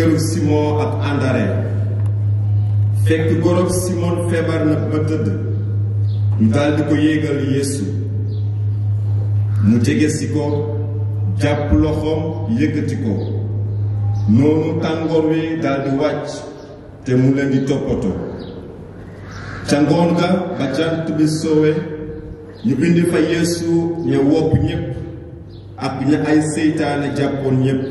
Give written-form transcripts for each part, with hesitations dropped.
këru Simon ak André fekk gorob Simon feebar na ba tëdd ñu daldi ko yéegal Yeesu mu jege si ko jàpp loxoom yëkkati ko noonu tàngoor wi daldi wàcc te mu leen di toppatoo ca ngoon ga ba jant bi soowe ñu indi fa Yeesu ña wopp ñépp ak ña ay seytaane jàppoon ñépp.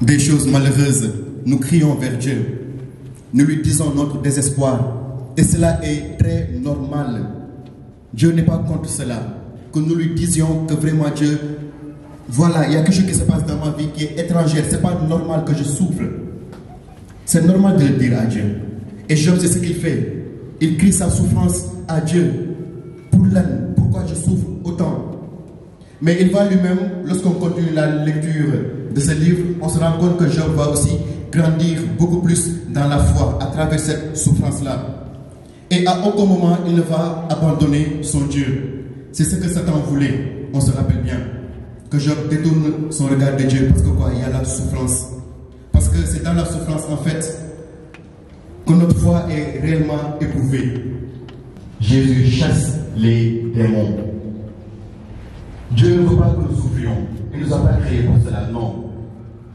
Des choses malheureuses, nous crions vers Dieu. Nous lui disons notre désespoir. Et cela est très normal. Dieu n'est pas contre cela. Que nous lui disions que vraiment Dieu, voilà, il y a quelque chose qui se passe dans ma vie qui est étrangère. Ce n'est pas normal que je souffre. C'est normal de le dire à Dieu. Et Job, c'est ce qu'il fait. Il crie sa souffrance à Dieu. Pour l'âne, pourquoi je souffre autant? Mais il va lui-même, lorsqu'on continue la lecture de ce livre, on se rend compte que Job va aussi grandir beaucoup plus dans la foi à travers cette souffrance-là. Et à aucun moment, il ne va abandonner son Dieu. C'est ce que Satan voulait, on se rappelle bien. Que Job détourne son regard de Dieu parce que quoi? Il y a la souffrance. Parce que c'est dans la souffrance, en fait, que notre foi est réellement éprouvée. Jésus chasse les démons. Dieu ne veut pas que nous souffrions. Il ne nous a pas créés pour cela, non.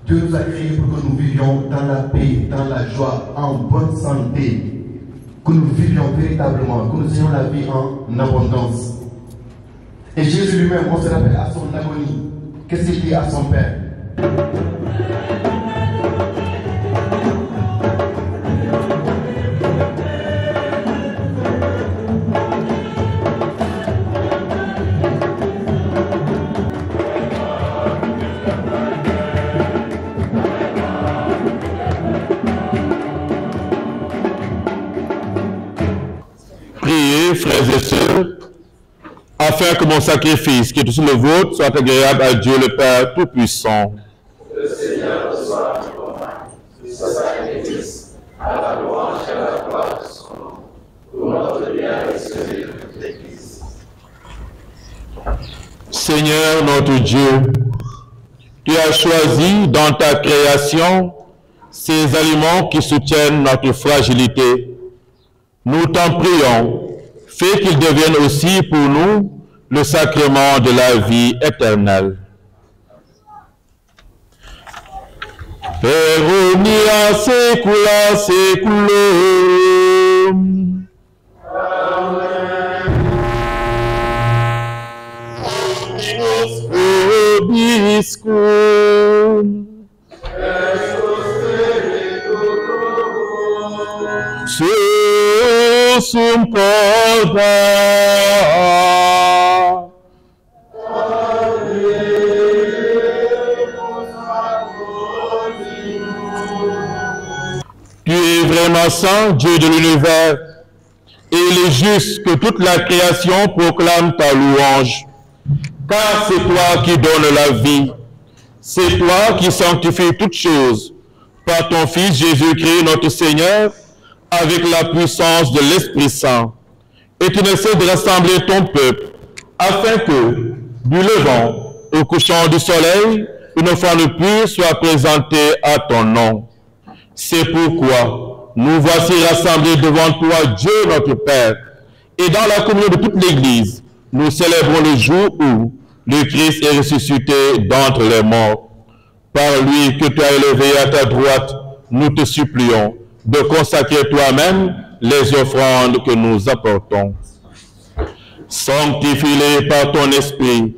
Dieu nous a créés pour que nous vivions dans la paix, dans la joie, en bonne santé. Que nous vivions véritablement, que nous ayons la vie en abondance. Et Jésus lui-même, on se rappelle à son agonie. Qu'est-ce qu'il dit à son Père? Frères et sœurs, afin que mon sacrifice, qui est aussi le vôtre, soit agréable à Dieu le Père Tout-Puissant. Le Seigneur soit ce sacrifice à la louange et à la gloire de son nom, pour notre bien et celui de toute l'Église. Seigneur notre Dieu, tu as choisi dans ta création ces aliments qui soutiennent notre fragilité. Nous t'en prions. Fais qu'il devienne aussi pour nous le sacrement de la vie éternelle. Peronia secula seculum. Amen. Obiscum. Susum corda. Tu es vraiment saint, Dieu de l'univers, et il est juste que toute la création proclame ta louange, car c'est toi qui donnes la vie, c'est toi qui sanctifies toutes choses, par ton Fils Jésus-Christ notre Seigneur, avec la puissance de l'Esprit Saint, et tu ne cesses de rassembler ton peuple, afin que, du levant au couchant du soleil, une offrande pure soit présentée à ton nom. C'est pourquoi nous voici rassemblés devant toi, Dieu notre Père, et dans la communion de toute l'Église, nous célébrons le jour où le Christ est ressuscité d'entre les morts. Par lui que tu as élevé à ta droite, nous te supplions de consacrer toi-même les offrandes que nous apportons. Sanctifie-les par ton esprit,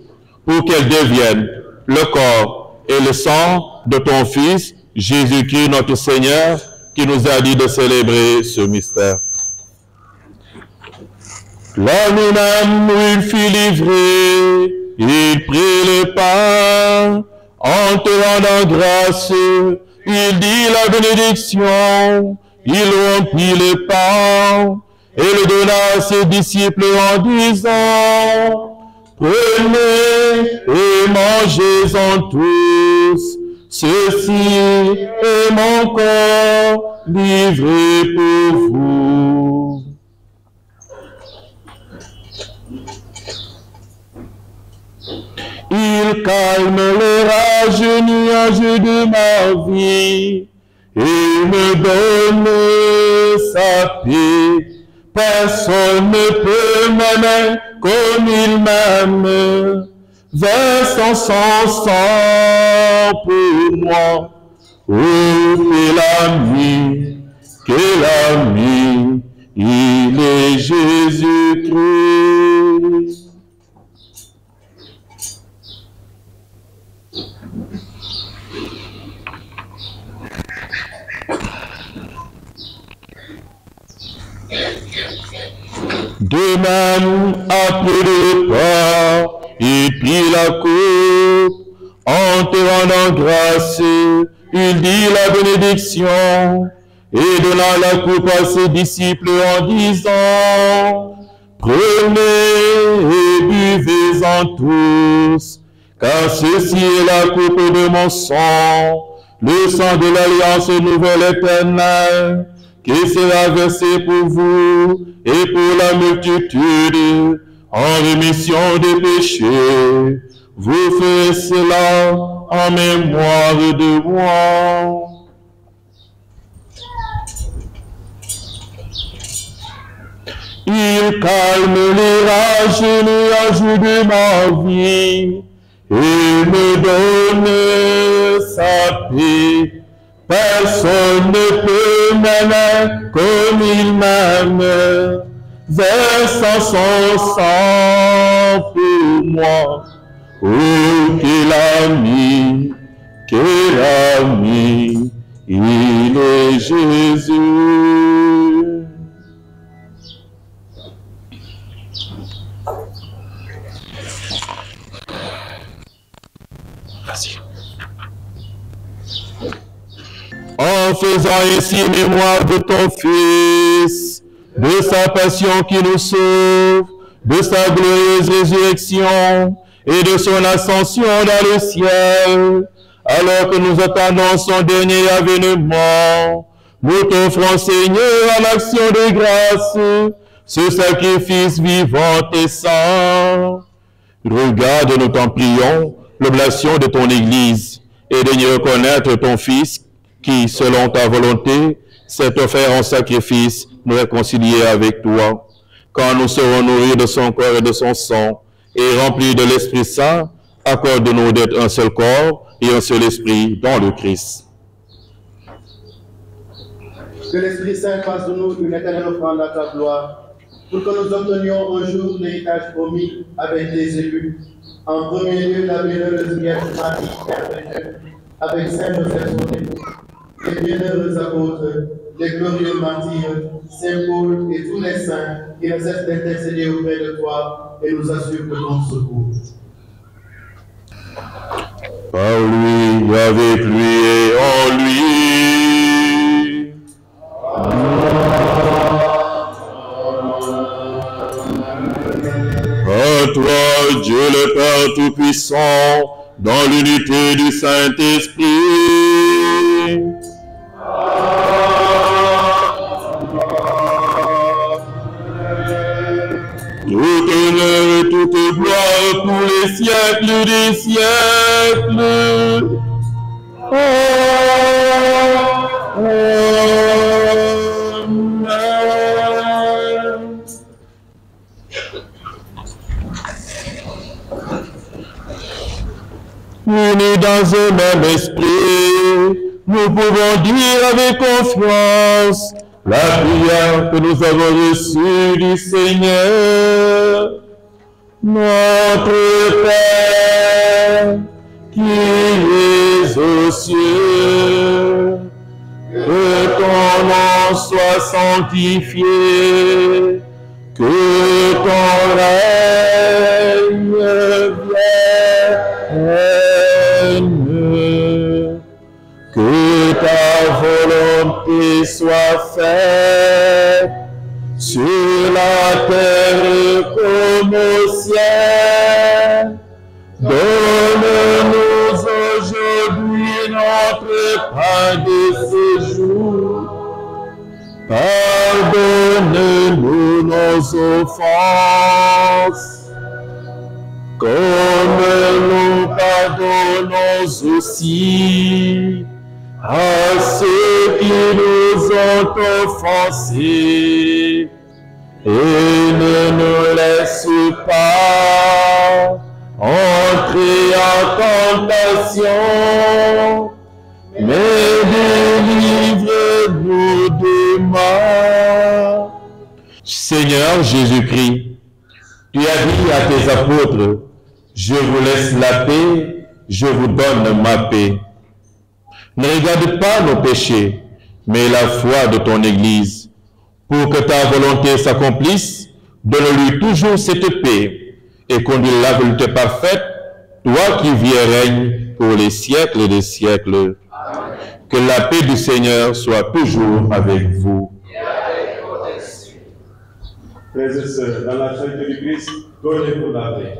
pour qu'elles deviennent le corps et le sang de ton Fils, Jésus-Christ notre Seigneur, qui nous a dit de célébrer ce mystère. L'homme il fut livré Il prit le pain, en te rendant grâce, il dit la bénédiction, il rompit le pain, et le donna à ses disciples en disant, prenez et mangez-en tous, ceci est mon corps livré pour vous. Il calme les rages nuages de ma vie et me donne sa paix. Personne ne peut m'aimer comme il m'aime, versant son sang pour moi. Oh, quel ami, il est Jésus-Christ. De même, après le repas, il prit la coupe, en te rendant grâce, il dit la bénédiction, et donna la coupe à ses disciples en disant, prenez et buvez-en tous, car ceci est la coupe de mon sang, le sang de l'alliance nouvelle éternelle, qui sera versé pour vous et pour la multitude en rémission des péchés. Vous ferez cela en mémoire de moi. Il calme les rages de ma vie et me donne sa paix. Personne ne peut m'aimer comme il m'aime, versant son sang pour moi. Oh, quel ami, il est Jésus. Vas-y. En faisant ainsi mémoire de ton Fils, de sa passion qui nous sauve, de sa glorieuse résurrection et de son ascension dans le ciel, alors que nous attendons son dernier avènement, nous t'offrons, Seigneur, à l'action de grâce, ce sacrifice vivant et saint. Regarde, nous t'en prions, l'oblation de ton Église et daignes reconnaître ton Fils qui, selon ta volonté, s'est offert en sacrifice, nous réconcilier avec toi. Quand nous serons nourris de son corps et de son sang, et remplis de l'Esprit Saint, accorde-nous d'être un seul corps et un seul esprit dans le Christ. Que l'Esprit Saint fasse de nous une éternelle offrande à ta gloire, pour que nous obtenions un jour l'héritage promis avec les élus. En premier lieu, la bienheureuse Vierge Marie, Mère de Dieu, avec Saint Joseph son époux, les bienheureux apôtres, les glorieux martyrs, Saint Paul et tous les saints qui ne cessent d'intercéder auprès de toi et nous assurent de ton secours. Par lui, avec lui et en lui. À toi, Dieu le Père Tout-Puissant, dans l'unité du Saint-Esprit. Tout honneur et toute gloire pour les siècles des siècles. Amen. Unis dans un même esprit, nous pouvons dire avec confiance la prière que nous avons reçue du Seigneur. Notre Père, qui es aux cieux, que ton nom soit sanctifié, que ton règne vienne. comme nous pardonnons aussi à ceux qui nous ont offensés. Et ne nous laisse pas entrer en tentation, mais délivre-nous du mal. Seigneur Jésus-Christ, tu as dit à tes apôtres, je vous laisse la paix, je vous donne ma paix. Ne regarde pas nos péchés, mais la foi de ton Église. Pour que ta volonté s'accomplisse, donne-lui toujours cette paix et conduis la volonté parfaite, toi qui vis et règnes pour les siècles des siècles. Amen. Que la paix du Seigneur soit toujours avec vous. Frères et sœurs, dans la charité du Christ, donnez-vous la paix.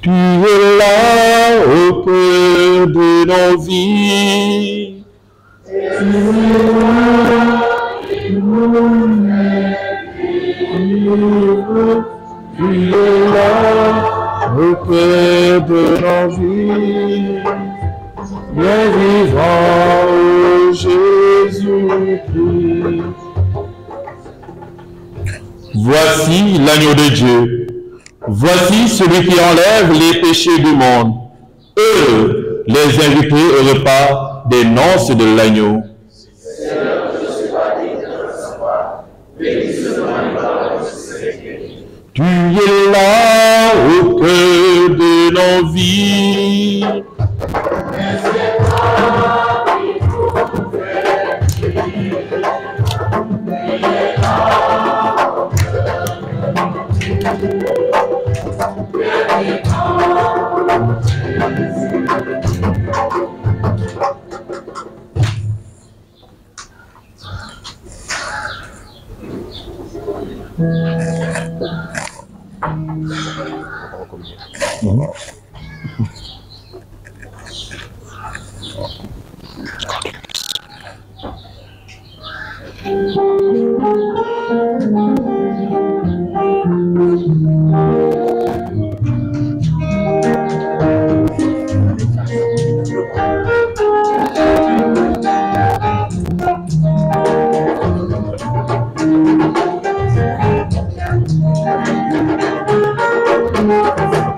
Tu es là au cœur de nos vies. Tu es là au cœur de nos vies. Bien vivant, Jésus-Christ. Voici l'agneau de Dieu. Voici celui qui enlève les péchés du monde. Eux, les invités au repas des noces de l'agneau. Seigneur, je ne suis pas digne de recevoir, mais dis seulement une parole, je serai guéri. Tu es là au cœur de nos vies.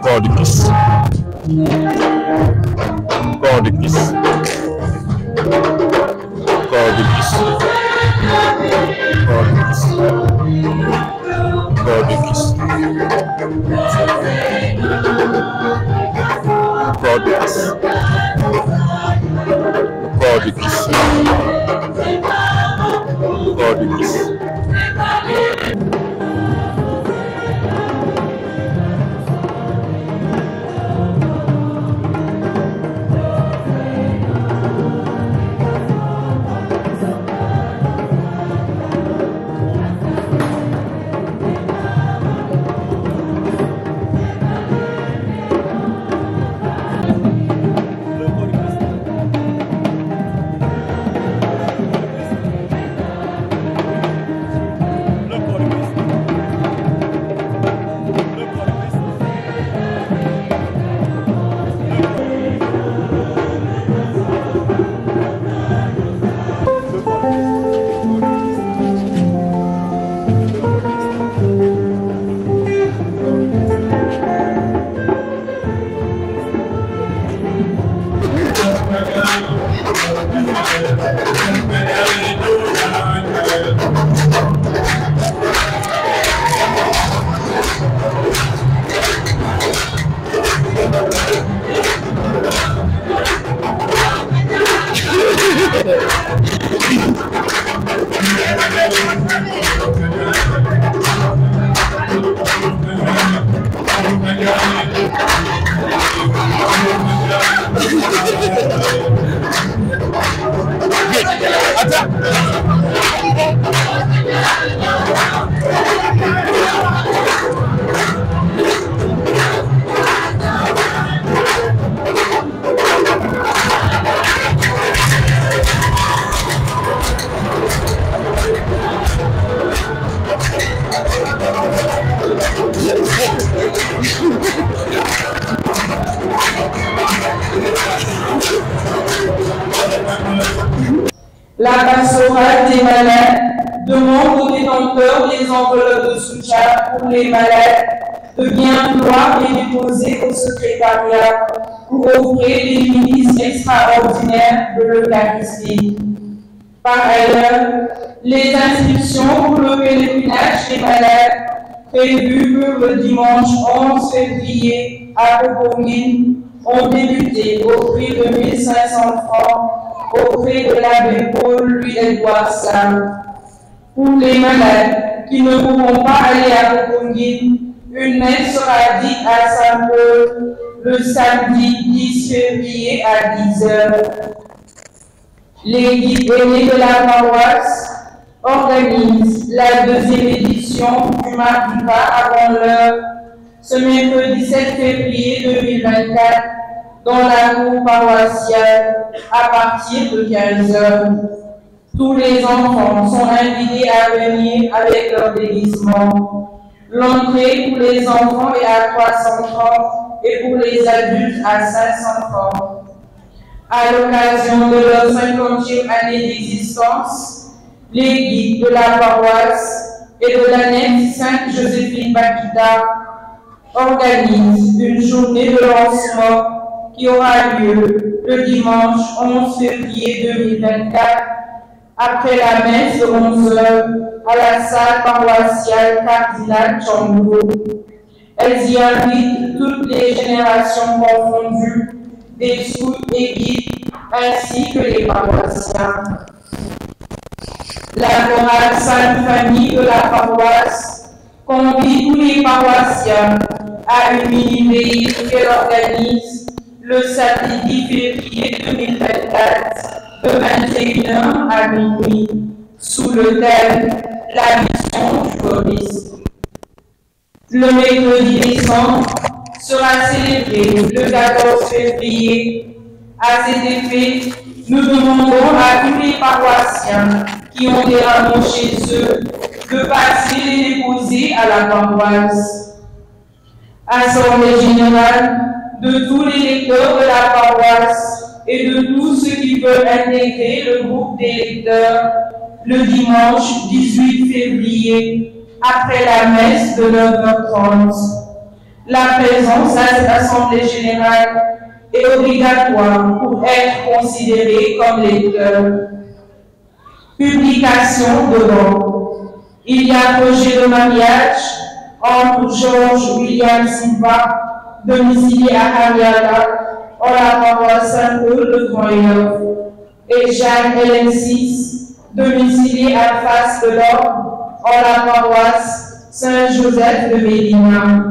Corps du Christ. Corps du Christ. Corps du Christ. Corps du Christ. Corps du Christ. Corps du Christ. Corps du Christ. Corps du Christ. La pastorale des malades demande aux détenteurs des enveloppes de soutien pour les malades de bien vouloir les déposer au secrétariat pour offrir les milices extraordinaires de l'Eucharistie. Par ailleurs, les inscriptions pour le pèlerinage des malades prévues pour le dimanche 11 février à Popongine ont débuté au prix de 1 500 francs auprès de l'abbé Paul Louis-Edouard Sam. Pour les malades qui ne pourront pas aller à Popongine, une messe sera dite à Saint-Paul le samedi 10 février à 10h. Les guides aînés de la paroisse organisent la deuxième édition du Mardi Gras avant l'heure, ce mercredi 7 février 2024, dans la cour paroissiale à partir de 15h. Tous les enfants sont invités à venir avec leur déguisement. L'entrée pour les enfants est à 300 francs et pour les adultes à 500 francs. À l'occasion de leur 50e année d'existence, les guides de la paroisse et de l'annexe Sainte-Joséphine Bakita organisent une journée de lancement qui aura lieu le dimanche 11 février 2024 après la messe de 11h à la salle paroissiale Cardinal Chambourg. Elles y invitent toutes les générations confondues, des scouts et guides, ainsi que les paroissiens. La chorale Sainte Famille de la paroisse convie tous les paroissiens à une mini-veillée qu'elle organise le samedi 10 février 2024 de 21h à minuit, sous le thème « La mission du choriste ». Le mercredi décembre sera célébré le 14 février. À cet effet, nous demandons à tous les paroissiens qui ont des rameaux chez eux de passer les déposer à la paroisse. Assemblée générale de tous les lecteurs de la paroisse et de tous ceux qui veulent intégrer le groupe des lecteurs le dimanche 18 février après la messe de 9h30. La présence à cette assemblée générale est obligatoire pour être considéré comme lecteur. Publication de banc. Il y a projet de mariage entre Georges William Silva, domicilié à Ariala, en la paroisse Saint-Paul de Grand-Yoff, et Jeanne Hélène VI, domiciliée à Face de l'Orbe, en la paroisse Saint-Joseph de Mélina.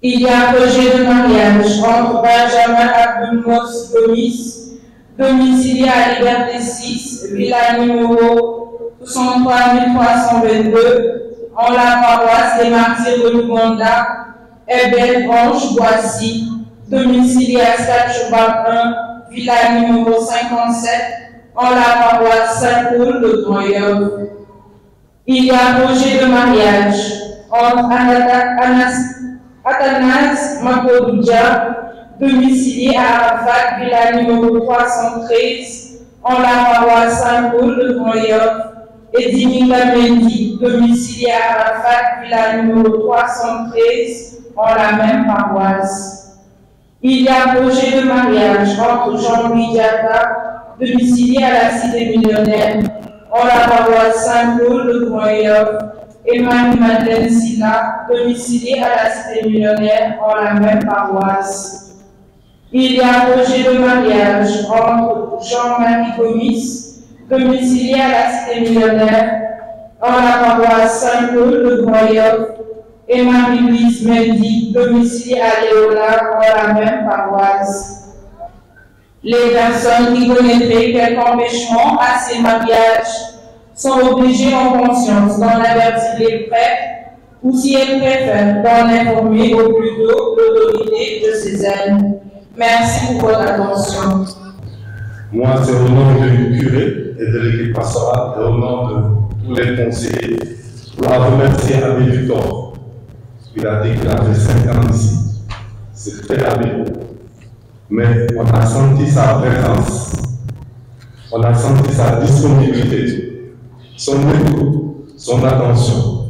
Il y a un projet de mariage entre Benjamin Abdoulmos Gomis, domicilié à Liberté 6, villa numéro 63 322, en la paroisse des Martyrs de l'Ouganda, et Belle Ange Boissy, domicilié à Stade 1, villa numéro 57, en la paroisse Saint-Paul de Grand-Yoff. Il y a un projet de mariage entre Athanase Makodoudia, domicilié à Arafat, villa numéro 313, en la paroisse Saint-Paul de Grand-Yoff, et Dimika Mendy, domicilié à Arafat, villa numéro 313, en la même paroisse. Il y a un projet de mariage entre Jean-Louis Diata, domicilié à la Cité Millionnaire, en la paroisse Saint-Paul de Grand-Yoff, et Marie-Madeleine Silla, domiciliée à la Cité Millionnaire, en la même paroisse. Il y a un projet de mariage entre Jean-Marie Gomis, domicilié à la Cité Millionnaire, en la paroisse Saint-Paul de Groyov, et Marie-Louise Mendy, domiciliée à Léona, en la même paroisse. Les personnes qui connaîtraient quelque empêchement à ces mariages sont obligées en conscience d'en avertir les prêtres ou, si elles préfèrent, d'en informer au plus tôt l'autorité de ces aides. Merci pour votre attention. Moi, c'est au nom du curé et de l'équipe pastorale et au nom de tous les conseillers pour remercier Abbé Victor. Il a dit qu'il avait 5 ans ici. C'est très abbé. Mais on a senti sa présence, on a senti sa disponibilité, son écoute, son attention.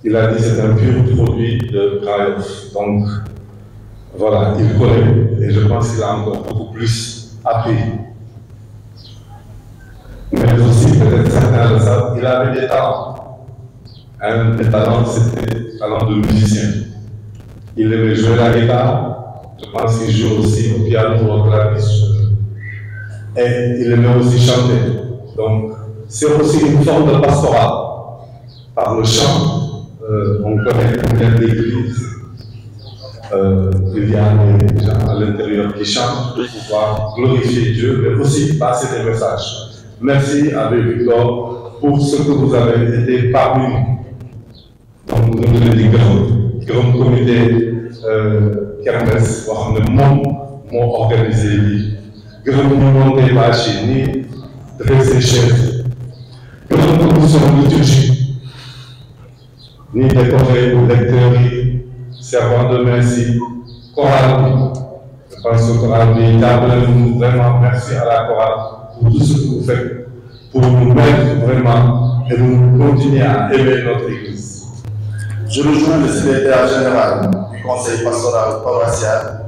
Il a dit que c'est un pur produit de Groyov. Donc, voilà, il connaît et je pense qu'il a encore beaucoup plus appris. Mais aussi, peut-être certains le savent, il avait des talents. Un des talents, c'était le talent de musicien. Il aimait jouer la guitare. Je pense qu'il joue aussi au piano ou au clavier. Et il aimait aussi chanter. Donc, c'est aussi une forme de pastoral. Par le chant, on connaît combien d'églises. Il y a des gens à l'intérieur qui chantent pour pouvoir glorifier Dieu, mais aussi passer des messages. Merci, Abbé Victor, pour ce que vous avez été parmi nous. Donc, nous voulons dire grand comité Kermesse, boo xam ne moom moo organisé lii gërëm ñu monté bâche yi ni dressé chef gërëm commission liturgie ni décoré lecteurs yi servant de messe yi chorale bi je pense que chorale bi jàppale nañu vraiment merci à la chorale pour tout ce que vous faites pour nous mettre vraiment et nous continuer à aimer notre église. Je rejoins le secrétaire général du conseil pastoral paroissial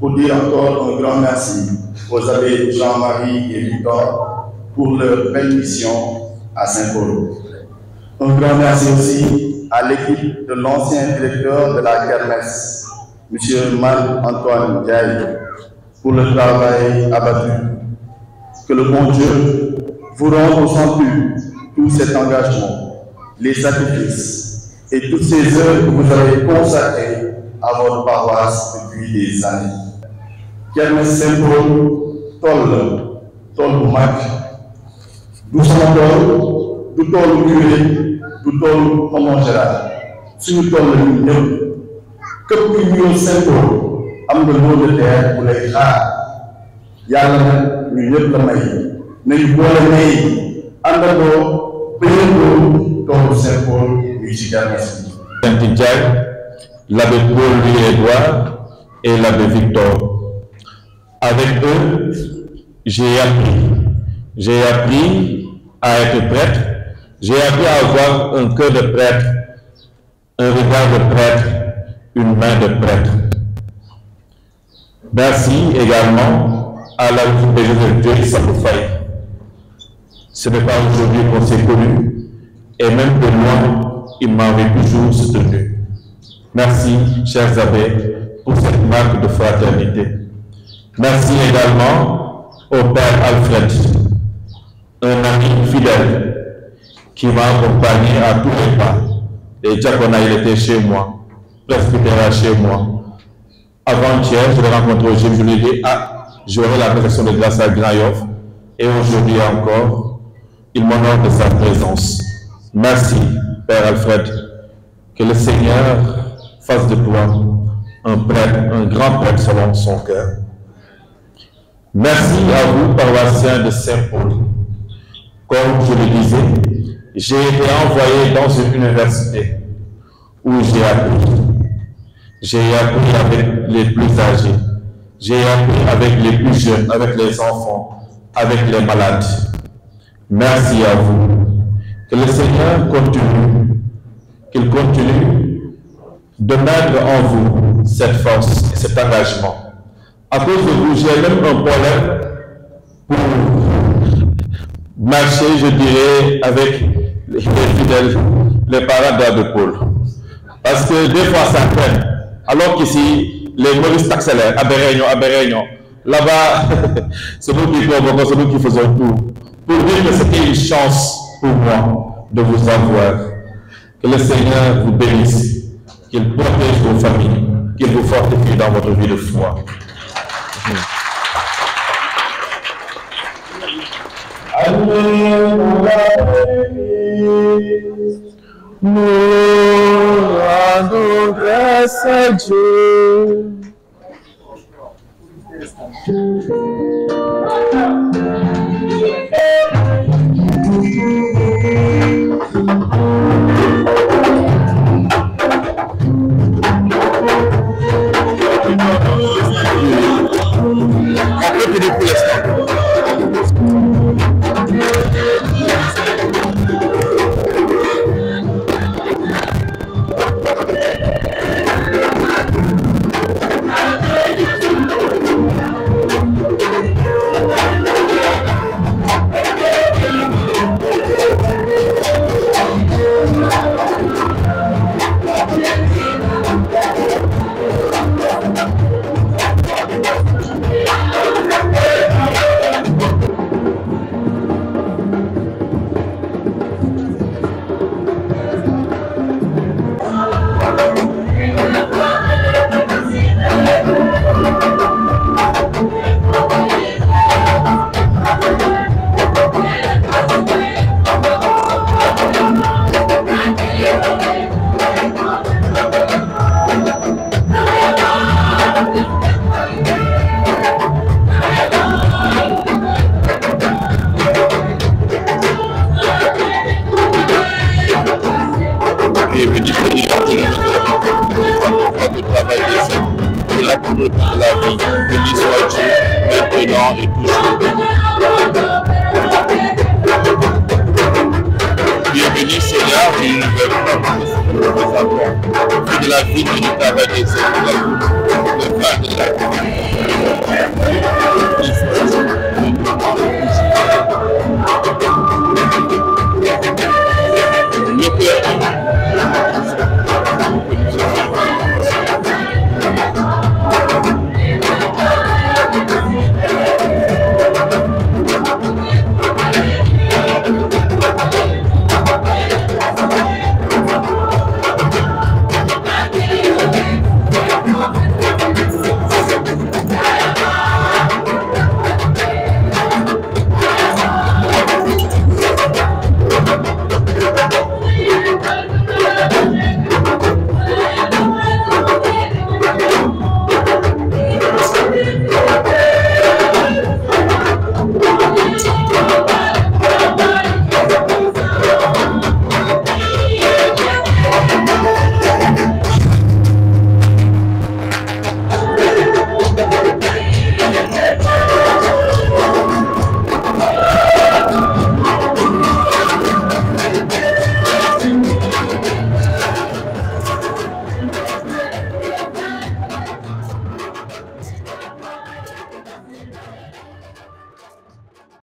pour dire encore un grand merci aux abbés Jean-Marie et Victor pour leur belle mission à Saint-Paul. Un grand merci aussi à l'équipe de l'ancien directeur de la Kermesse, M. Marc-Antoine Diaye, pour le travail abattu. Que le bon Dieu vous rende au centuple tout cet engagement, les sacrifices et toutes ces heures que vous avez consacrées à votre paroisse depuis des années. Kermesse Saint-Paul, toll bu mag, du sama tool, du toolu curé, du toolu Maman Gérard, suñu tool la ñun ñëpp. Képp ku ñëw Saint-Paul am nga lot de terre bu lay xaar. Yàlla nag ñu ñëpp la may nañu boole may àndandoo béyandoo toolu Saint-Paul yu ci Kermesse. L'abbé Paul Louis-Édouard et l'abbé Victor. Avec eux, j'ai appris à être prêtre, j'ai appris à avoir un cœur de prêtre, un regard de prêtre, une main de prêtre. Merci également à la groupe de Joseph Sapoufay. Ce n'est pas aujourd'hui qu'on s'est connus, et même de loin, il m'avait toujours soutenu. Merci, chers abbés, pour cette marque de fraternité. Merci également au Père Alfred, un ami fidèle qui m'a accompagné à tous les pas. Et diaconat, il était chez moi, presbytéraire chez moi. Avant-hier, je l'ai rencontré au gym, je lui ai dit, j'aurai la prestation de grâce à Groyov. Et aujourd'hui encore, il m'honore de sa présence. Merci, Père Alfred, que le Seigneur fasse de toi un prêtre, un grand prêtre selon son cœur. Merci à vous, paroissiens de Saint-Paul. Comme je le disais, j'ai été envoyé dans une université où j'ai appris. J'ai appris avec les plus âgés. J'ai appris avec les plus jeunes, avec les enfants, avec les malades. Merci à vous. Que le Seigneur continue, qu'il continue de mettre en vous cette force et cet engagement. À cause de vous, j'ai même un problème pour marcher, je dirais, avec les fidèles, les parents d'Abbé Paul. Parce que des fois ça traîne. Alors qu'ici, les moristes accélèrent, à Béréignon. Là-bas, c'est nous qui convoquons, c'est nous qui faisons tout. pour dire que c'était une chance pour moi de vous avoir. Que le Seigneur vous bénisse, qu'il protège vos familles, qu'il vous fortifie dans votre vie de foi. Nous rendons grâce à Dieu. Travail des